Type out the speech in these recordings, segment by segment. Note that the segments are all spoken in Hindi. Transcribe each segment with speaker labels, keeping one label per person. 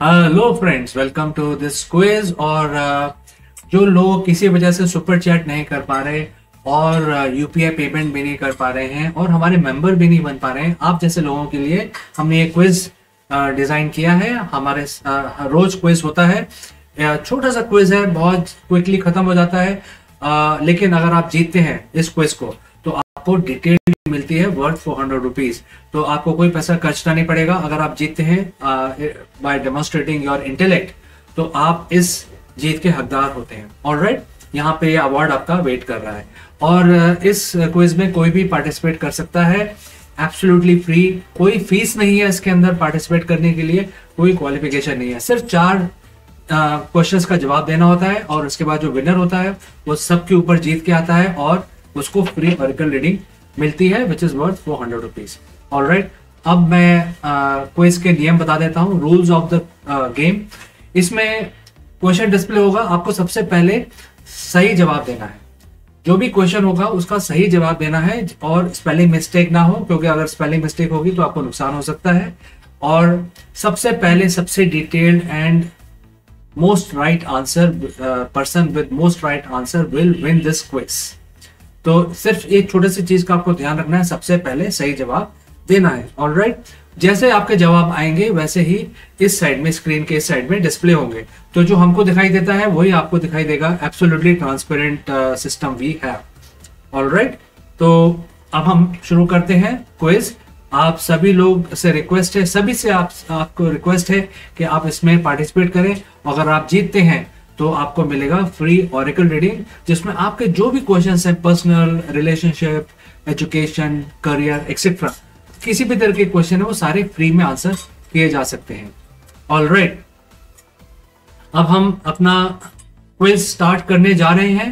Speaker 1: Hello friends, welcome to this quiz. और जो लोग किसी वजह से सुपर चैट नहीं कर पा रहे और यूपीआई पेमेंट भी नहीं कर पा रहे हैं और हमारे मेंबर भी नहीं बन पा रहे हैं, आप जैसे लोगों के लिए हमने ये क्विज डिजाइन किया है। हमारे रोज क्विज होता है, छोटा सा क्विज है, बहुत क्विकली खत्म हो जाता है। लेकिन अगर आप जीतते हैं इस क्विज को तो आपको डिटेल मिलती है वर्थ 400 रुपीज। तो आपको कोई पैसा खर्चना नहीं पड़ेगा। अगर आप जीतते हैं बाय डेमोन्स्ट्रेटिंग योर इंटेलेक्ट तो आप इस जीत के हकदार होते हैं। ऑलराइट, यहाँ पे अवार्ड आपका वेट कर रहा है और इस क्विज में कोई भी पार्टिसिपेट कर सकता है, एब्सोल्युटली फ्री। कोई फीस नहीं है इसके अंदर पार्टिसिपेट करने के लिए, कोई क्वालिफिकेशन नहीं है। सिर्फ 4 क्वेश्चंस का जवाब देना होता है और उसके बाद जो विनर होता है वो सबके ऊपर जीत के आता है और उसको फ्री ऑरेकल रीडिंग मिलती है which is worth 400 rupees. Alright, अब मैं क्विज के नियम बता देता हूँ, रूल्स ऑफ द गेम। इसमें क्वेश्चन डिस्प्ले होगा, आपको सबसे पहले सही जवाब देना है। जो भी क्वेश्चन होगा उसका सही जवाब देना है और स्पेलिंग मिस्टेक ना हो, क्योंकि अगर स्पेलिंग मिस्टेक होगी तो आपको नुकसान हो सकता है। और सबसे पहले सबसे detailed and most right answer person with most right answer will win this quiz. तो सिर्फ एक छोटी सी चीज का आपको ध्यान रखना है, सबसे पहले सही जवाब देना है। ऑलराइट, जैसे आपके जवाब आएंगे वैसे ही इस साइड में, स्क्रीन के इस साइड में डिस्प्ले होंगे। तो जो हमको दिखाई देता है वही आपको दिखाई देगा। Absolutely transparent system we have. Alright, तो अब हम शुरू करते हैं क्विज। आप सभी लोग से रिक्वेस्ट है, सभी से आपको रिक्वेस्ट है कि आप इसमें पार्टिसिपेट करें। अगर आप जीतते हैं तो आपको मिलेगा फ्री ऑरेकल रीडिंग, जिसमें आपके जो भी क्वेश्चंस हैं, personal, relationship, education, career etcetera, किसी भी तरह के क्वेश्चन है वो सारे फ्री में आंसर किए जा सकते हैं। ऑलराइट, अब हम अपना क्विज स्टार्ट करने जा रहे हैं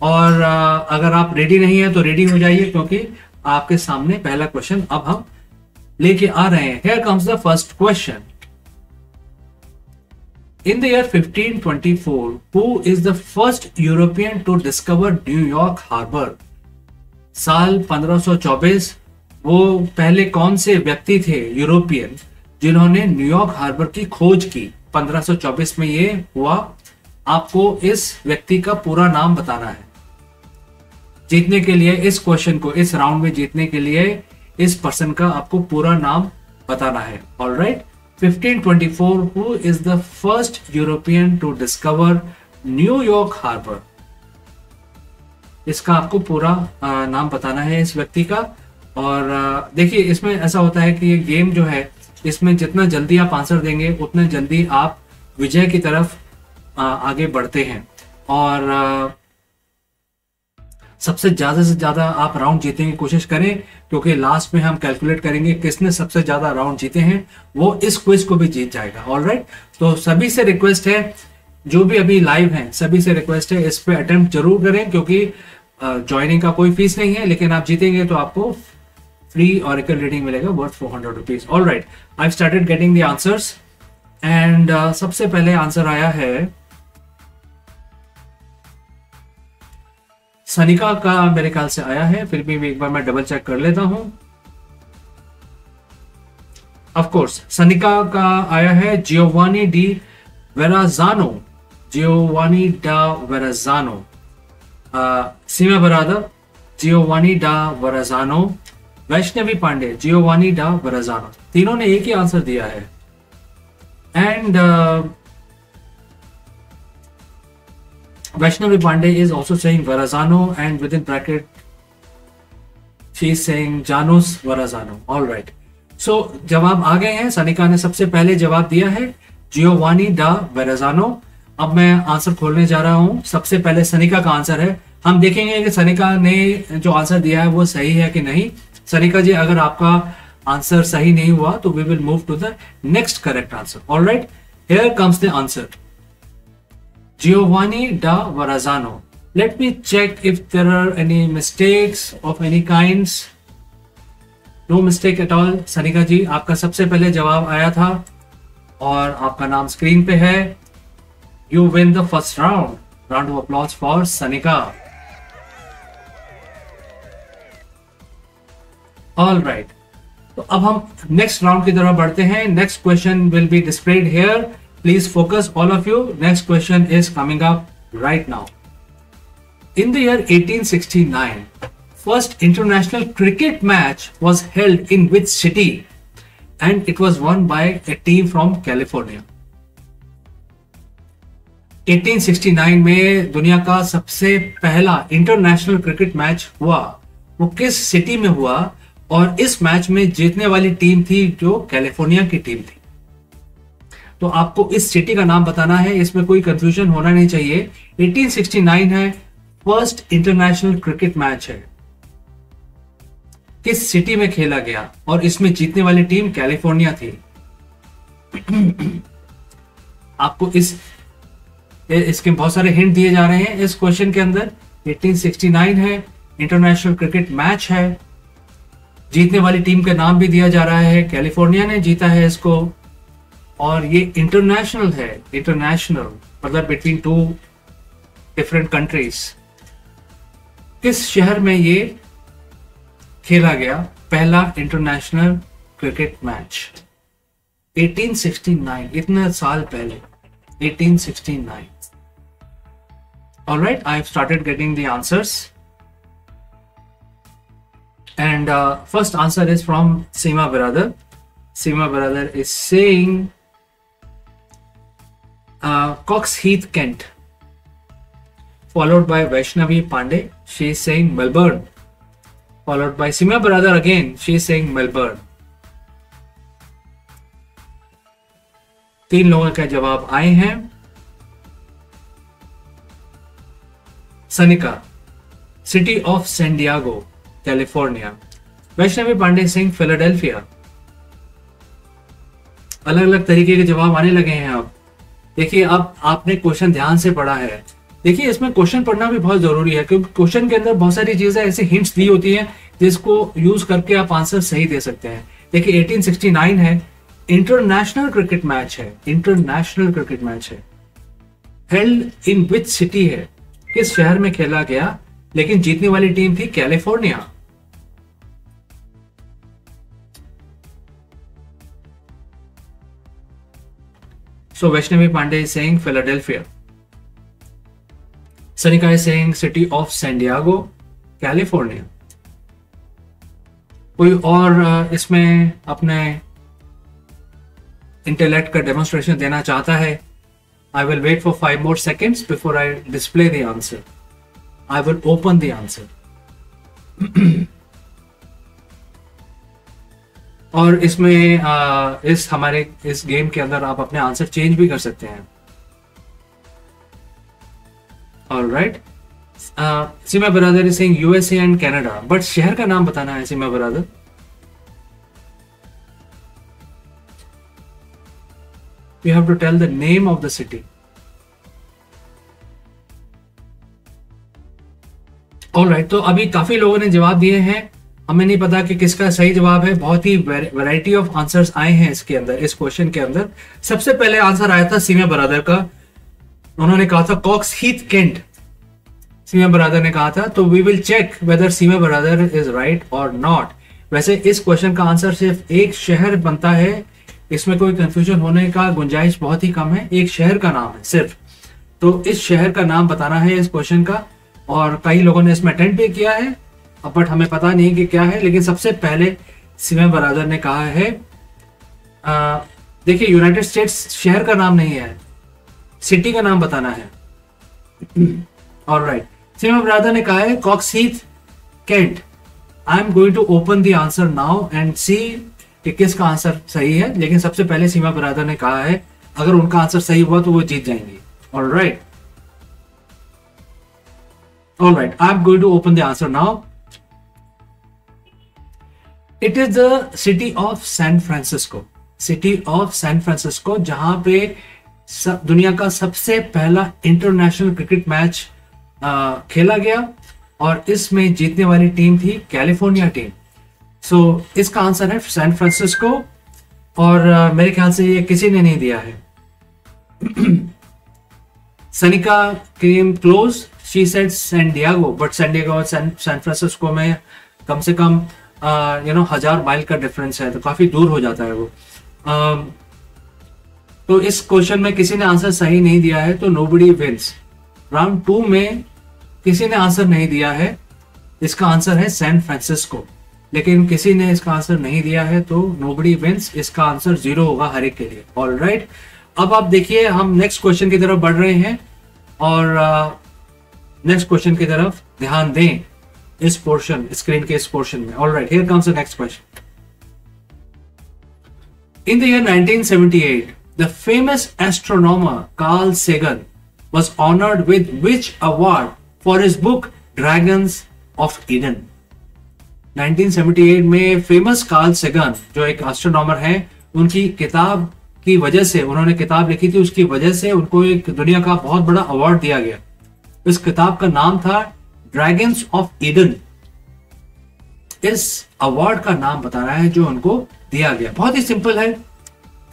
Speaker 1: और अगर आप रेडी नहीं है तो रेडी हो जाइए, क्योंकि आपके सामने पहला क्वेश्चन अब हम लेके आ रहे हैं। Here comes the first question. In the year 1524, who is the first European to discover New York Harbor? साल 1524 वो पहले कौन से व्यक्ति थे यूरोपियन जिन्होंने न्यूयॉर्क हार्बर की खोज की? 1524 में ये हुआ। आपको इस व्यक्ति का पूरा नाम बताना है। जीतने के लिए इस क्वेश्चन को, इस राउंड में जीतने के लिए इस पर्सन का आपको पूरा नाम बताना है। Alright, 1524 who is the first European to discover New York Harbor? इसका आपको पूरा नाम बताना है इस व्यक्ति का। और देखिए, इसमें ऐसा होता है कि ये गेम जो है, इसमें जितना जल्दी आप आंसर देंगे उतने जल्दी आप विजय की तरफ आगे बढ़ते हैं। और सबसे ज्यादा से ज्यादा आप राउंड जीतने की कोशिश करें, क्योंकि लास्ट में हम कैलकुलेट करेंगे किसने सबसे ज्यादा राउंड जीते हैं, वो इस क्विज को भी जीत जाएगा। ऑलराइट, तो सभी से रिक्वेस्ट है, जो भी अभी लाइव हैं सभी से रिक्वेस्ट है, इस पे अटेम्प्ट जरूर करें, क्योंकि ज्वाइनिंग का कोई फीस नहीं है। लेकिन आप जीतेंगे तो आपको फ्री ऑरेकल रीडिंग मिलेगा worth 400 rupees. Alright, I started getting the answers and सबसे पहले आंसर आया है सनिका का, मेरे ख्याल से आया है, फिर भी एक बार मैं डबल चेक कर लेता हूं। ऑफ कोर्स सनिका का आया है जियोवानी डी वेराजानो, जियोवानी डा वेराजानो। सीमा बरादर जियोवानी डा वेराजानो, वैष्णवी पांडे जियोवानी डा वेराजानो, तीनों ने एक ही आंसर दिया है। And Vaishnavi Pandey is also saying Verrazano, and within bracket she is saying Janos Verrazano. All right. So जवाब आ गए हैं। सनिका ने सबसे पहले जवाब दिया है जियोवानी डा वेराजानो। अब मैं आंसर खोलने जा रहा हूं। सबसे पहले सनिका का आंसर है। हम देखेंगे कि सनिका ने जो आंसर दिया है वो सही है कि नहीं। सनिका जी, अगर आपका आंसर सही नहीं हुआ तो we will move to the next correct answer. Alright, here comes the answer Giovanni da Verrazano. Let me check if there are any mistakes of any kinds. No mistake at all. Sanika ji, आपका सबसे पहले जवाब आया था और आपका नाम स्क्रीन पे है। You win the first round. Round of applause for Sanika. All right. तो अब हम नेक्स्ट राउंड की तरफ बढ़ते हैं। Next question will be displayed here Please focus, all of you. Next question is coming up right now. In the year 1869, first international cricket match was held in which city? And it was won by a team from California. 1869 में दुनिया का सबसे पहला इंटरनेशनल क्रिकेट मैच हुआ, वो किस सिटी में हुआ, और इस मैच में जीतने वाली टीम थी जो कैलिफोर्निया की टीम थी। तो आपको इस सिटी का नाम बताना है, इसमें कोई कंफ्यूजन होना नहीं चाहिए। 1869 है, फर्स्ट इंटरनेशनल क्रिकेट मैच है, किस सिटी में खेला गया और इसमें जीतने वाली टीम कैलिफोर्निया थी। आपको इसके बहुत सारे हिंट दिए जा रहे हैं इस क्वेश्चन के अंदर। 1869 है, इंटरनेशनल क्रिकेट मैच है, जीतने वाली टीम का नाम भी दिया जा रहा है, कैलिफोर्निया ने जीता है इसको, और ये इंटरनेशनल है। इंटरनेशनल मतलब बिटवीन टू डिफरेंट कंट्रीज। किस शहर में ये खेला गया पहला इंटरनेशनल क्रिकेट मैच? 1869, इतना साल पहले, 1869। Alright, I've started getting the answers. And first answer is from Seema Brother. Seema Brother is saying Cox Heath, Kent. Followed by Vaishnavi Pandey. She is saying Melbourne. Followed by Seema Brother again. She is saying Melbourne. 3 लोगों का जवाब आए हैं। Sanika, city of San Diego, California. Vaishnavi Pandey Singh, Philadelphia. अलग अलग तरीके के जवाब आने लगे हैं। अब देखिए, अब आपने क्वेश्चन ध्यान से पढ़ा है। देखिए, इसमें क्वेश्चन पढ़ना भी बहुत जरूरी है, क्योंकि क्वेश्चन के अंदर बहुत सारी चीजें ऐसे हिंट्स दी होती हैं जिसको यूज करके आप आंसर सही दे सकते हैं। देखिए, 1869 है, इंटरनेशनल क्रिकेट मैच है, इंटरनेशनल क्रिकेट मैच है, हेल्ड इन विच सिटी है, किस शहर में खेला गया, लेकिन जीतने वाली टीम थी California. So Vaishnavi Pandey is saying Philadelphia. Sanika is saying city of San Diego, California. कोई और इसमें अपने इंटेलेक्ट का डेमोन्स्ट्रेशन देना चाहता है? I will wait for 5 more seconds before I display the answer. I will open the answer. और इसमें इस हमारे इस गेम के अंदर आप अपने आंसर चेंज भी कर सकते हैं। All right. Seema brother is saying USA and Canada, but शहर का नाम बताना है सीमा brother. You have to tell the name of the city. Alright, तो अभी काफी लोगों ने जवाब दिए हैं, हमें नहीं पता कि किसका सही जवाब है। बहुत ही वैरायटी ऑफ आंसर्स आए हैं इसके अंदर, इस क्वेश्चन के अंदर। सबसे पहले आंसर आया था सीमा ब्रदर का, उन्होंने कहा था COX Heath, Kent. Seema Baradar ने कहा था, तो we will check whether Seema brother is right और नॉट। वैसे इस क्वेश्चन का आंसर सिर्फ एक शहर बनता है, इसमें कोई कंफ्यूजन होने का गुंजाइश बहुत ही कम है। एक शहर का नाम है सिर्फ, तो इस शहर का नाम बताना है इस क्वेश्चन का। और कई लोगों ने इसमें अटेम्प्ट भी किया है, बट हमें पता नहीं कि क्या है। लेकिन सबसे पहले सीमा ब्रदर ने कहा है, देखिए यूनाइटेड स्टेट्स शहर का नाम नहीं है, सिटी का नाम बताना है। ऑलराइट, सीमा ब्रदर ने कहा है Cox Heath, Kent. I am going to open the answer now and see कि किसका आंसर सही है। लेकिन सबसे पहले सीमा ब्रदर ने कहा है अगर उनका आंसर सही हुआ तो वो जीत जाएंगे। Alright, alright, I am going to open the answer now. It is the city of San Francisco, city of San Francisco, जहां पे दुनिया का सबसे पहला इंटरनेशनल क्रिकेट मैच खेला गया और इसमें जीतने वाली टीम थी कैलिफोर्निया टीम। सो इसका आंसर है सैन फ्रांसिस्को, और मेरे ख्याल से ये किसी ने नहीं दिया है। Sanika came close, she said San Diego, but San Diego और सैन फ्रांसिस्को में कम से कम 1000 माइल का डिफरेंस है, तो काफी दूर हो जाता है वो। तो इस क्वेश्चन में किसी ने आंसर सही नहीं दिया है तो नोबडी विंस। राउंड 2 में किसी ने आंसर नहीं दिया है, इसका आंसर है सैन फ्रांसिस्को, लेकिन किसी ने इसका आंसर नहीं दिया है तो नोबडी विंस, इसका आंसर 0 होगा हर एक के लिए। ऑलराइट, अब आप देखिए हम नेक्स्ट क्वेश्चन की तरफ बढ़ रहे हैं और नेक्स्ट क्वेश्चन की तरफ ध्यान दें इस पोर्शन, स्क्रीन के इस पोर्शन में। Alright, here comes the next question. In the year 1978, the famous astronomer Carl Sagan was honored with which award for his book Dragons of Eden? 1978 में फेमस कार्ल सेगन जो एक एस्ट्रोनॉमर हैं, उनकी किताब की वजह से, उन्होंने किताब लिखी थी, उसकी वजह से उनको एक दुनिया का बहुत बड़ा अवार्ड दिया गया। इस किताब का नाम था ड्रैगन्स ऑफ ईडन। इस अवार्ड का नाम बताना है जो उनको दिया गया। बहुत ही सिंपल है,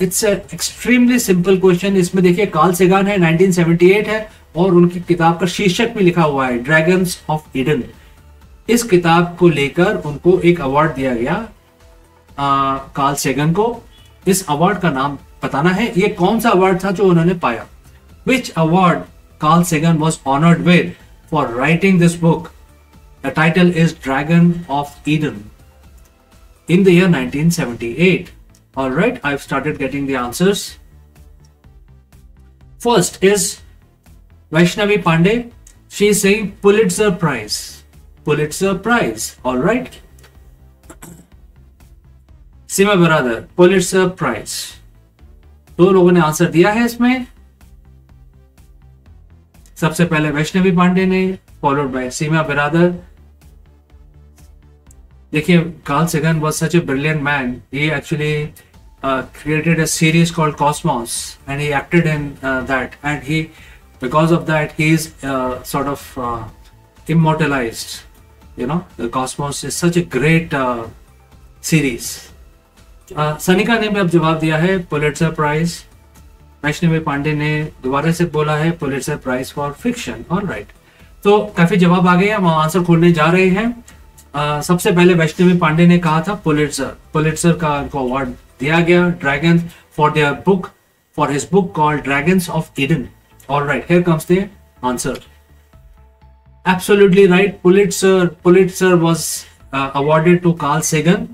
Speaker 1: इट्स एक्सट्रीमली सिंपल क्वेश्चन। इसमें देखिए कार्ल सेगन है, 1978 है और उनकी किताब का शीर्षक भी लिखा हुआ है ड्रैगन्स ऑफ ईडन। इस किताब को लेकर उनको एक अवार्ड दिया गया कार्ल सेगन को। इस अवार्ड का नाम बताना है, ये कौन सा अवार्ड था जो उन्होंने पाया। Which award Carl Sagan was honoured with for writing this book. The title is dragon of Eden in the year 1978. All right, I've started getting the answers. First is Vaishnavi Pandey. She is saying Pulitzer Prize. Pulitzer Prize. All right. Seema Biradar, Pulitzer Prize. दो लोगों ने आंसर दिया है इसमें। सबसे पहले वैष्णवी पांडे ने, फॉलोड बाय सीमा बिरादर। देखिए, Carl Sagan was such a brilliant man. He actually created a series called Cosmos, and he acted in that. And he, because of that, he is sort of immortalized. You know, the Cosmos is such a great series. Sanika ने भी अब जवाब दिया है पुलिट्जर प्राइज। वैष्णवी पांडे ने दोबारा से बोला है Pulitzer Prize for Fiction. Alright, तो काफी जवाब आ गए, हम आंसर खोलने जा रहे हैं। सबसे पहले वैष्णवी पांडे ने कहा था पुलिट्जर का उनको अवार्ड दिया गया dragon for their book, for his book called Dragons of Eden. Alright, here comes the answer. Absolutely right, Pulitzer was awarded to Carl Sagan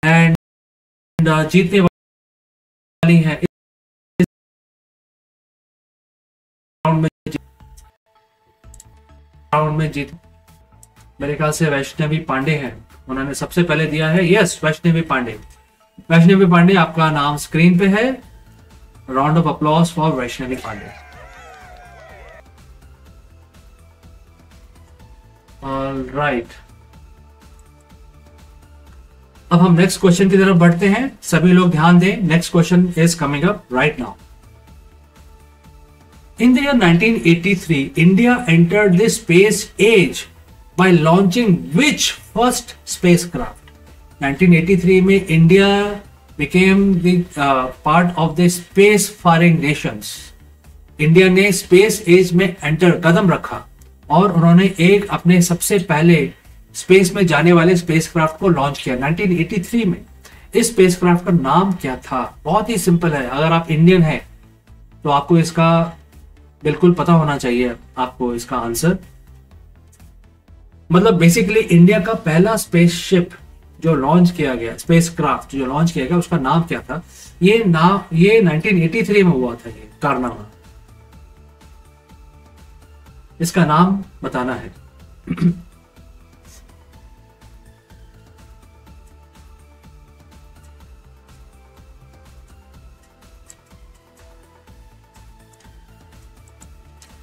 Speaker 1: and जीतने वाली है इस राउंड में जीत मेरे ख्याल से वैष्णवी पांडे हैं, उन्होंने सबसे पहले दिया है। यस, वैष्णवी पांडे। वैष्णवी पांडे, आपका नाम स्क्रीन पे है। Round of applause for Vaishnavi Pandey. Alright, अब हम नेक्स्ट क्वेश्चन की तरफ बढ़ते हैं। सभी लोग ध्यान दें, next question is coming up right now. In the year 1983, India entered the space age by launching which first spacecraft? 1983 में India became the part of the space-faring nations. India ने space age में enter कदम रखा और उन्होंने एक अपने सबसे पहले स्पेस में जाने वाले स्पेसक्राफ्ट को लॉन्च किया 1983 में। इस स्पेसक्राफ्ट का नाम क्या था? बहुत ही सिंपल है, अगर आप इंडियन हैं तो आपको इसका बिल्कुल पता होना चाहिए, आपको इसका आंसर। मतलब बेसिकली इंडिया का पहला स्पेसशिप जो लॉन्च किया गया, स्पेसक्राफ्ट जो लॉन्च किया गया, उसका नाम क्या था? ये 1983 में हुआ था, ये कारनामा। इसका नाम बताना है।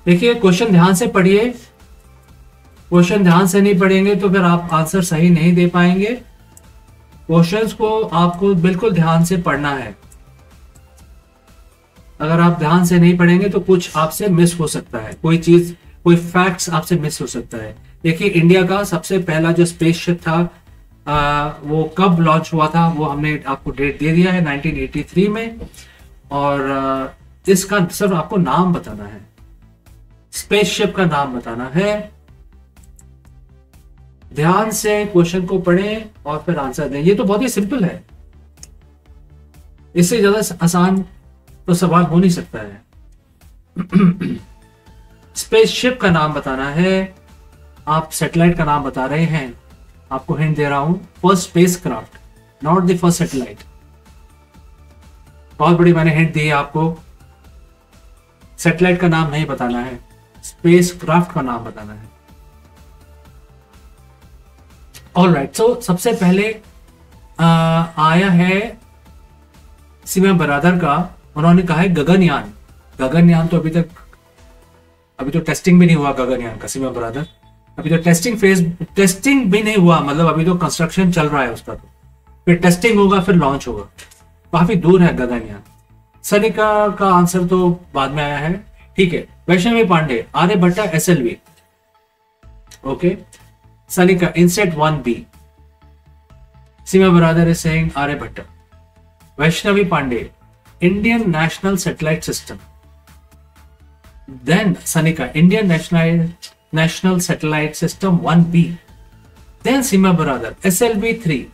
Speaker 1: देखिए, क्वेश्चन ध्यान से पढ़िए। क्वेश्चन ध्यान से नहीं पढ़ेंगे तो फिर आप आंसर सही नहीं दे पाएंगे। क्वेश्चंस को आपको बिल्कुल ध्यान से पढ़ना है। अगर आप ध्यान से नहीं पढ़ेंगे तो कुछ आपसे मिस हो सकता है, कोई चीज, कोई फैक्ट्स आपसे मिस हो सकता है। देखिए, इंडिया का सबसे पहला जो स्पेसशिप था वो कब लॉन्च हुआ था, वो हमने आपको डेट दे दिया है 1983 में। और इसका सिर्फ आपको नाम बताना है, स्पेसशिप का नाम बताना है ध्यान से क्वेश्चन को पढ़ें और फिर आंसर दें। ये तो बहुत ही सिंपल है, इससे ज्यादा आसान तो सवाल हो नहीं सकता है। स्पेसशिप का नाम बताना है, आप सैटेलाइट का नाम बता रहे हैं। आपको हिंट दे रहा हूं, first space craft, not the first satellite. बहुत बड़ी मैंने हिंट दी है आपको। सैटेलाइट का नाम नहीं बताना है, स्पेस क्राफ्ट का नाम बताना है। ऑलराइट, सो सबसे पहले आया है सीमा बरादर का। उन्होंने कहा है गगनयान। गगनयान तो अभी तो टेस्टिंग भी नहीं हुआ गगनयान का, सीमा बरादर। अभी तो टेस्टिंग भी नहीं हुआ, मतलब अभी तो कंस्ट्रक्शन चल रहा है उसका। तो फिर टेस्टिंग होगा, फिर लॉन्च होगा। काफी दूर है गगनयान। सनिका का आंसर तो बाद में आया है, ठीक है। Vaishnavi Pandey, Aryabhata SLV। Okay, Sanika INSAT 1B। Seema Baradar is saying Aryabhata. Vaishnavi Pandey, Indian National Satellite System. Then Sanika, Indian National Satellite System 1B। Then Seema Baradar, SLV 3।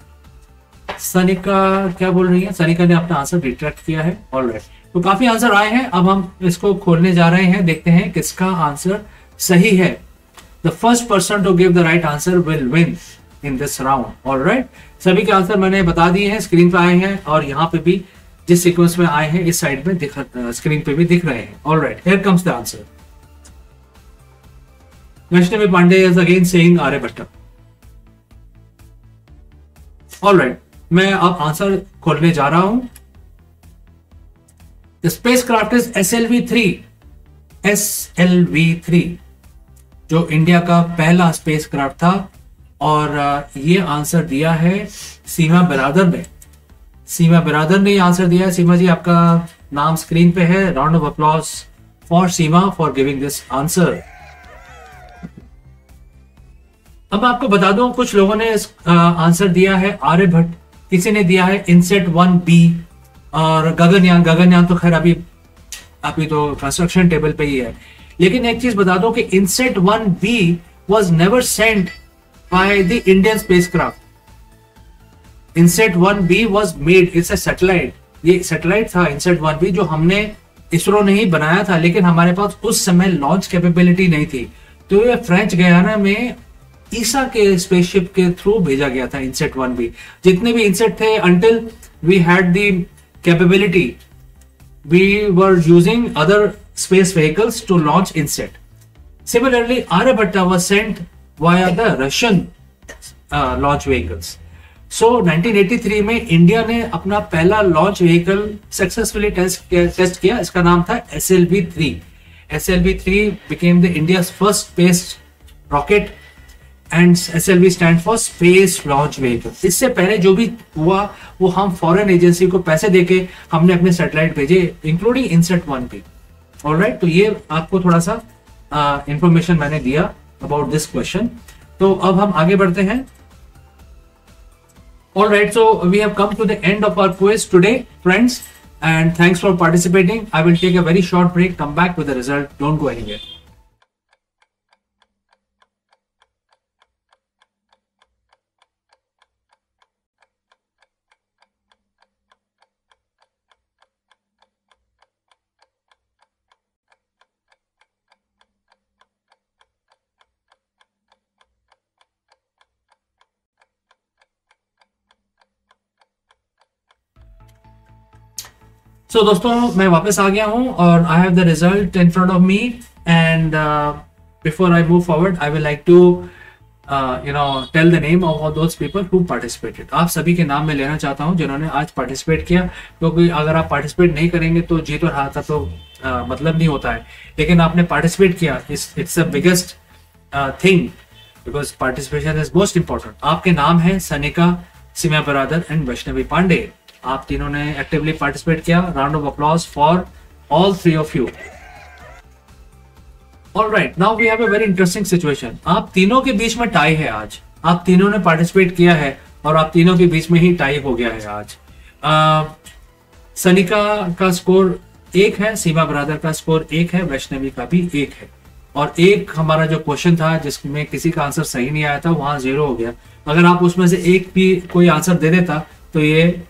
Speaker 1: सनिका क्या बोल रही है? सनिका ने अपना आंसर रिट्रैक्ट किया है। ऑलराइट, तो काफी आंसर आए हैं। अब हम इसको खोलने जा रहे हैं, देखते हैं किसका आंसर सही है। The first person to give the right answer will win in this round. Alright, सभी के आंसर मैंने बता दिए हैं, स्क्रीन पे आए हैं और यहाँ पे भी जिस सीक्वेंस में आए हैं इस साइड में स्क्रीन पे भी दिख रहे हैं। Alright, here comes the answer. Vaishnavi Pandey is again saying Aryabhata. Alright, मैं अब आंसर खोलने जा रहा हूं। The spacecraft is SLV 3। SLV 3 जो इंडिया का पहला स्पेसक्राफ्ट था, और ये आंसर दिया है सीमा बरादर ने। सीमा बरादर ने आंसर दिया है। सीमा जी, आपका नाम स्क्रीन पे है। Round of applause for Seema for giving this answer. अब आपको बता दूं, कुछ लोगों ने आंसर दिया है आर्यभट्ट, किसी ने दिया है इनसेट 1B, और गगनयान तो खैर अभी तो कंस्ट्रक्शन टेबल पे ही है। लेकिन एक चीज बता दो कि INSAT 1B was never sent by the Indian spacecraft. INSAT 1B was made, it's a satellite. ये सैटेलाइट था इनसेट 1B, जो हमने इसरो ने ही बनाया था, लेकिन हमारे पास उस समय लॉन्च कैपेबिलिटी नहीं थी। तो ये फ्रेंच गयाना में ईसा के स्पेसशिप के थ्रू भेजा गया था इनसेट 1B। जितने भी इनसेट थे, until we had the capability, we were using other space vehicles to launch INSET. Similarly, Aryabhatta was sent via the Russian launch vehicles. So 1983 में इंडिया ने अपना पहला लॉन्च व्हीकल सक्सेसफुली टेस्ट किया। इसका नाम था SLV 3। SLV 3 became the India's first space rocket and SLV stand for Space Launch Vehicle. इससे पहले जो भी हुआ वो हम फॉरेन एजेंसी को पैसे देके हमने अपने सैटेलाइट भेजे, इंक्लूडिंग इनसेट 1B। ऑलराइट, तो ये आपको थोड़ा सा इंफॉर्मेशन मैंने दिया अबाउट दिस क्वेश्चन। तो अब हम आगे बढ़ते हैं। Alright, so we have come to the end of our quiz today friends, and thanks for participating. I will take a very short break, come back with the result, don't go anywhere. दोस्तों, मैं वापस आ गया हूं और I have the result in front of me, and before I move forward I will like to tell the name of those people who participated. आप सभी के नाम मैं लेना चाहता हूं जिन्होंने आज पार्टिसिपेट किया, क्योंकि अगर आप पार्टिसिपेट नहीं करेंगे तो जीत और हार का तो मतलब नहीं होता है। लेकिन आपने पार्टिसिपेट किया, it's the biggest thing, because participation is most important. आपके नाम है सनिका, सीमा बरादर एंड वैष्णवी पांडे। आप तीनों ने एक्टिवली पार्टिसिपेट किया। Round of applause for all three of you. Alright, now we have a very interesting situation. आप तीनों के बीच में टाई है आज। आप तीनों ने पार्टिसिपेट किया है और आप तीनों के बीच में ही टाई हो गया है आज। सनिका का स्कोर 1 है, सीमा बरादर का स्कोर 1 है, वैष्णवी का भी 1 है। और एक हमारा जो क्वेश्चन था जिसमें किसी का आंसर सही नहीं आया था, वहां 0 हो गया। अगर आप उसमें से एक भी कोई आंसर दे देता तो ये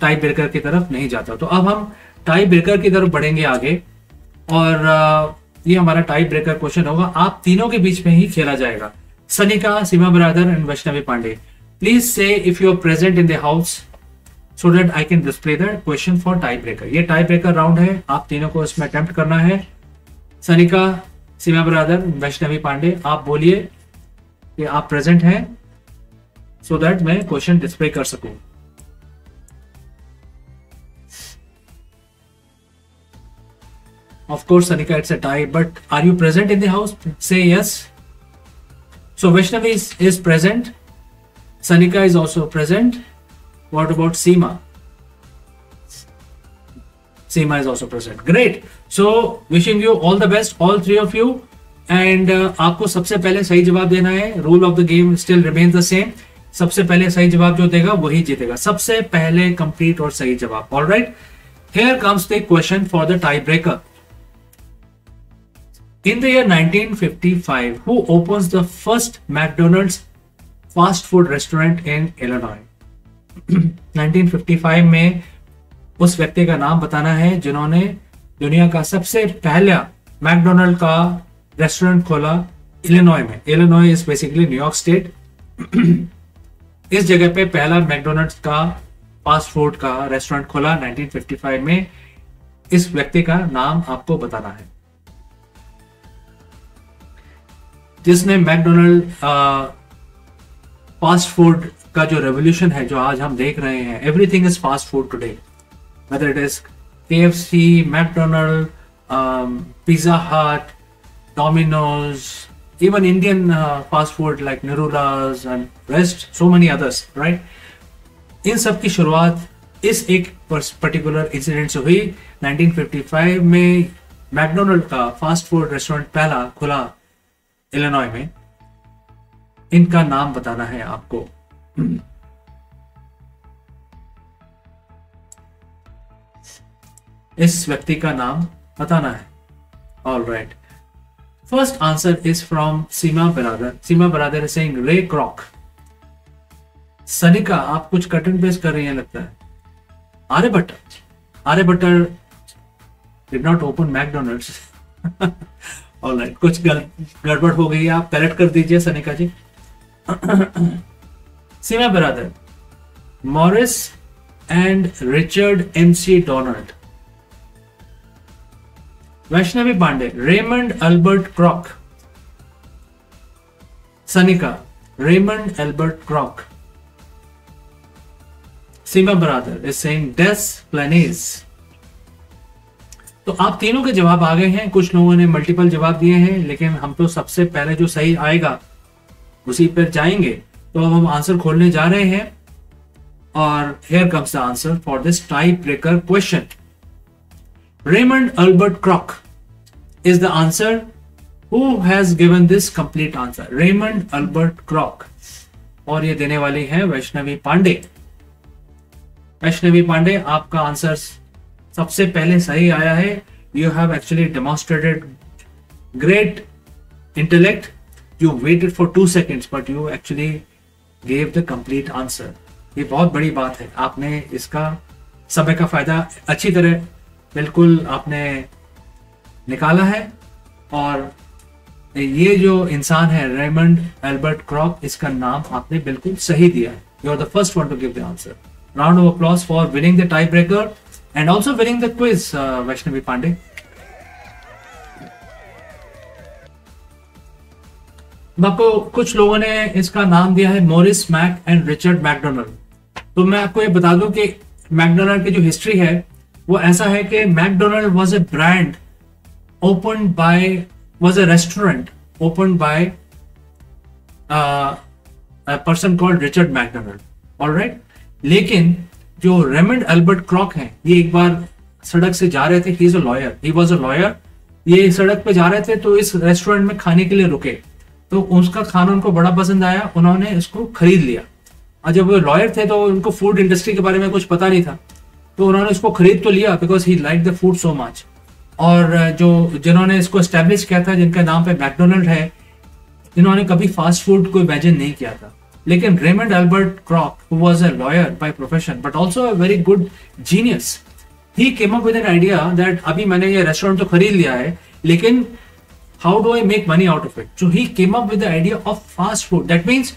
Speaker 1: टाई ब्रेकर की तरफ नहीं जाता। तो अब हम टाई ब्रेकर की तरफ बढ़ेंगे आगे, और ये हमारा टाई ब्रेकर क्वेश्चन होगा। आप तीनों के बीच में ही खेला जाएगा, Sanika, Seema Brother and Vaishnavi Pandey. Please say if you are present in the house so that I can display the question for tie breaker. ये टाई ब्रेकर राउंड है, आप तीनों को इसमें अटेम्प्ट करना है। सनिका, सीमा ब्रदर, वैष्णवी पांडे, आप बोलिए कि आप प्रेजेंट हैं सो दैट मैं क्वेश्चन डिस्प्ले कर सकूं। Of course, Sanika, it's a tie, but are you present in the house? Say yes. So Vaishnavi is present. Sanika is also present. What about Seema? Seema is also present. Great. So wishing you all the best, all three of you. And आपको सबसे पहले सही जवाब देना है। Rule of the game still remains the same. सबसे पहले सही जवाब जो देगा वही जीतेगा। सबसे पहले complete और सही जवाब। All right. Here comes the question for the tiebreaker. In the year 1955, who opens the first McDonald's fast food restaurant in Illinois? 1955 में उस व्यक्ति का नाम बताना है जिन्होंने दुनिया का सबसे पहला मैकडोनल्ड का रेस्टोरेंट खोला इलिनॉय में। Illinois is basically New York state. इस जगह पे पहला मैकडोनल्ड्स का फास्ट फूड का रेस्टोरेंट खोला 1955 में। इस व्यक्ति का नाम आपको बताना है जिसने मैकडोनल्ड फास्ट फूड का जो रेवोल्यूशन है जो आज हम देख रहे हैं, everything is fast food today, whether it is KFC, McDonald, pizza हट, Domino's, even Indian fast food like Nirulas and rest, so many others, right? इन सब की शुरुआत इस एक पर्टिकुलर इंसिडेंट से हुई। 1955 में मैकडोनल्ड का फास्ट फूड रेस्टोरेंट पहला खुला इलिनॉय में। इनका नाम बताना है आपको। इस व्यक्ति का नाम बताना है। All right, first answer is from Seema brother. Seema brother is saying रे क्रॉक। सनिका, आप कुछ कट एंड पेस्ट कर रही हैं लगता है। आर्यभट्टर did not open McDonald's. Alright, कुछ गड़बड़ हो गई है, आप करेक्ट कर दीजिए Sanika ji. Seema Brother, Maurice and Richard MC Donald. Vaishnavi Pandey, Raymond Albert Kroc. Sanika, Raymond Albert Kroc. Seema brother is saying Des Plaines. तो आप तीनों के जवाब आ गए हैं। कुछ लोगों ने मल्टीपल जवाब दिए हैं, लेकिन हम तो सबसे पहले जो सही आएगा उसी पर जाएंगे। तो अब हम आंसर खोलने जा रहे हैं, और here comes the answer for this tie breaker question. Raymond Albert Kroc is the answer. Who has given this complete answer? Raymond Albert Kroc. और ये देने वाली है वैष्णवी पांडे। वैष्णवी पांडे, आपका आंसर सबसे पहले सही आया है। You have actually demonstrated great intellect. You waited for 2 seconds, but you actually gave the complete answer. ये बहुत बड़ी बात है। आपने इसका समय का फायदा अच्छी तरह बिल्कुल आपने निकाला है, और ये जो इंसान है रेमंड एल्बर्ट क्रॉक, इसका नाम आपने बिल्कुल सही दिया है। You are the first one to give the answer. Round of applause for winning the tie breaker and also winning the quiz, Vaishnavi Pandey. आपको कुछ लोगों ने इसका नाम दिया है Maurice Mac and Richard McDonald. तो मैं आपको ये बता दूं कि मैकडोनल्ड की जो हिस्ट्री है वो ऐसा है कि McDonald was a brand opened by, was a restaurant opened by a person called Richard McDonald. All right, लेकिन जो रेमंड अल्बर्ट क्रॉक हैं, ये एक बार सड़क से जा रहे थे। he is a lawyer, he was a lawyer। ये सड़क पे जा रहे थे तो इस रेस्टोरेंट में खाने के लिए रुके, तो उसका खाना उनको बड़ा पसंद आया, उन्होंने इसको खरीद लिया। और जब वो लॉयर थे तो उनको फूड इंडस्ट्री के बारे में कुछ पता नहीं था, तो उन्होंने इसको खरीद तो लिया because he like the food so much. और जो जिन्होंने इसको एस्टेब्लिश किया था, जिनका नाम पे मैकडोनल्ड है, इन्होंने कभी फास्ट फूड को इमेजिन नहीं किया था। लेकिन Raymond Albert Kroc, who was a lawyer by profession but also a very good genius, he came up with an idea that अभी मैंने ये रेस्टोरेंट तो खरीद लिया है, लेकिन how do I make money out of it? So he came up with the idea of fast food. That means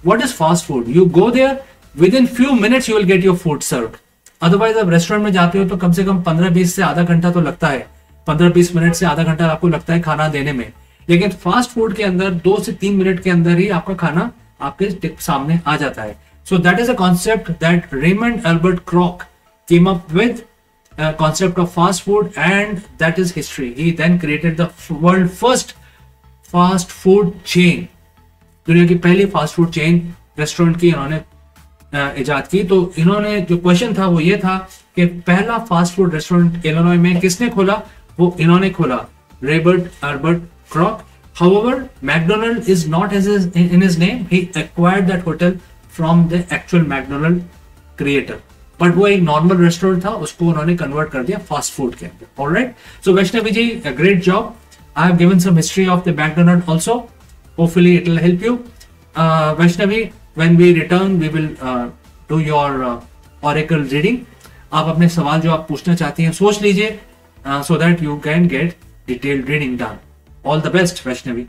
Speaker 1: what is fast food? You go there, within few minutes you will get your food served. Otherwise आप रेस्टोरेंट में जाते हो तो कम से कम 15-20 से आधा घंटा तो लगता है, 15-20 मिनट से आधा घंटा आपको लगता है खाना देने में। लेकिन फास्ट फूड के अंदर 2 से 3 मिनट के अंदर ही आपका खाना आपके सामने आ जाता है। So that is a concept that Raymond Albert Kroc came up with, concept of fast food, and that is history. He then created the world first fast food chain. दुनिया की पहली फास्ट फूड चेन रेस्टोरेंट की इन्होंने इजाद की। तो इन्होंने जो क्वेश्चन था वो ये था कि पहला फास्ट फूड रेस्टोरेंट इलिनॉय में किसने खोला? वो इन्होंने खोला, Raymond Albert Kroc. However, McDonald is not in his name. He acquired that hotel from the actual McDonald creator. But वो एक नॉर्मल रेस्टोरेंट था, उसको उन्होंने कन्वर्ट कर दिया फास्ट फूड के अंदर। Alright, so Vaishnavi ji, great job. I have given some history of the McDonald also, hopefully it will help you. Vaishnavi, when we return we will do your oracle reading. आप अपने सवाल जो आप पूछना चाहती हैं सोच लीजिए, so that you can get detailed reading done. All the best Vaishnavi.